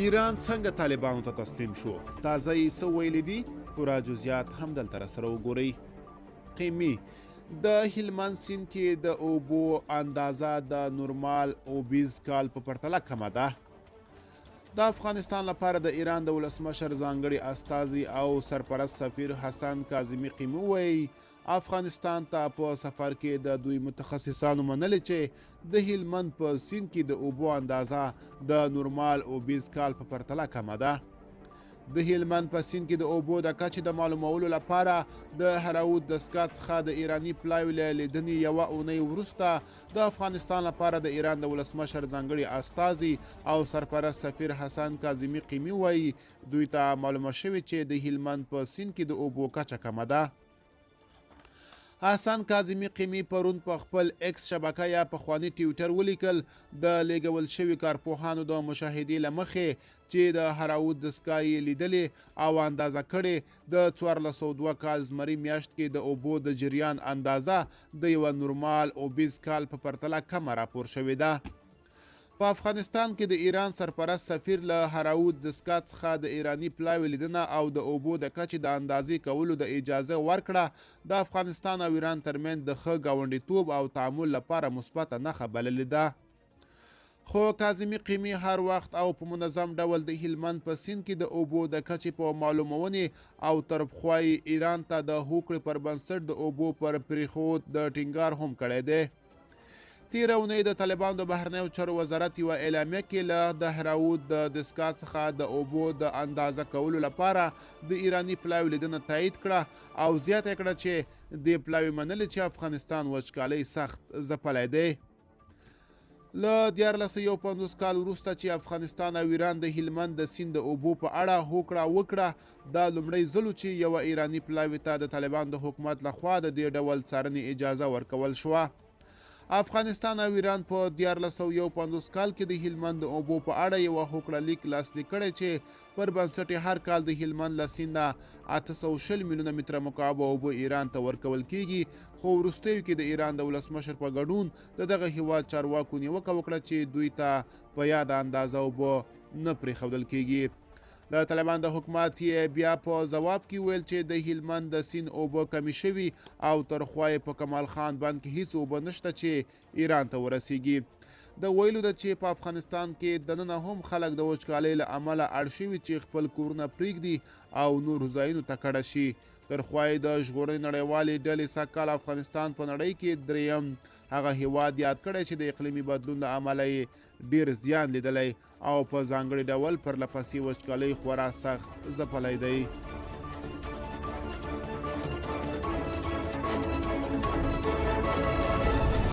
ایران څنګه طالبانو ته تسلیم شو؟ تازه یې څه ویلي دي؟ پوره جزئیات هم دلته راسره وګورئ. قیمې د هلمند سیند کې د اوبو اندازه د نورمال اوبیز کال په پرتله کمه ده. د افغانستان لپاره د ایران د ولسمشر ځانګړي استازي او سرپرست سفیر حسن کاظمي قیمي وایي افغانستان ته په سفر کې د دوی متخصصانو منلي چې د هلمند په سیند کې د اوبو اندازه د نورمال اوبیز کال په پرتله کمه ده. د هلمند په سیند کې د اوبو د کچې د معلومولو لپاره د هراود دستګاه څخه د ایراني پلاوي له لیدنې یوه اونۍ وروسته د افغانستان لپاره د ایران د ولسمشر ځانګړي استازي او سرپرست سفیر حسن کاظمي قیمي وایي دوی ته معلومه شوې چې د هلمند په سیند کې د اوبو کچه کمه ده. حسن کاظمي قیمي پرون په خپل ایکس شبکه یا پخواني ټویټر ولیکل د لیږل شوي کارپوهانو د مشاهدې له مخې چې د هراود دستګاه یې لیدلې او اندازه کړې د 1402 کال زمري میاشت کې د اوبو د جریان اندازه د یوه نورمال اوبیز کال په پرتله کمه راپور شوې ده. په افغانستان کې د ایران سرپرست سفیر له هراود دستګاه څخه د ایراني پلاوي لیدنه او د اوبو د کچې د اندازې کولو د اجازه ورکړه د افغانستان او ایران ترمنځ د ښه ګاونډیتوب او تعامل لپاره مثبته نښه بللې ده. خو کاظمي قیمي هر وخت او په منظم ډول د هلمند په سیند کې د اوبو د کچې په معلومونې او ترپخوای ایران ته د هوکړې پر بنسټ د اوبو پر پریښود د ټینګار هم کړی دی. تیره اونۍ د طالبانو د بهرنیو چارو وزارت یوه اعلامیه کې له د هراود د دستګاه څخه د اوبو د اندازه کولو لپاره د ایراني پلاوي لیدنه تایید کړه او زیاته کړه چې دې پلاوي منلې چې افغانستان وچکالۍ سخت ځپلی دی. له 1450 کال وروسته چې افغانستان او ایران د هلمند د سیند د اوبو په اړه هوکړه وکړه دا لومړی ځل چې یوه ایراني پلاوي ته د طالبانو د حکومت لخوا د دې ډول څارنې اجازه ورکول شوه. افغانستان او ایران په 1450 کال کې د هلمند د اوبو په اړه یوه هوکړه لیک لاسلیک کړی چې پر بنسټ هر کال د هلمند له سینده 820 میلیونه متره مکعب اوبه ایران ته ورکول کیږي. خو وروستیو کې د ایران د ولسمشر په ګډون د دغه هیواد چارواکو نیوکه وکړه چې دوی ته په یاده اندازه اوبه نه پرېښودل کیږي. د طالبان د حکومت یې بیا په ځواب کې ویل چې د هلمند د سیند اوبه کمې شوي او تر خوا په کمال خان بند کې هیڅ اوبه نشته چې ایران ته ورسیږي. د ویلو ده چې په افغانستان کې دننه هم خلک د وچکالۍ له امله اړ شوي چې خپل کورونه پرېږدي او نورو ځایونو ته کډه شي. تر خوا د ژغورنې نړیوالې ډلې سږکال افغانستان په نړۍ کې دریم هغه هیواد یاد کړی چې د اقلیمي بدلون له امله یې ډیر زیان لیدلی او په ځانګړي ډول پرله پسې وچکالۍ خورا سخت ځپلی دی.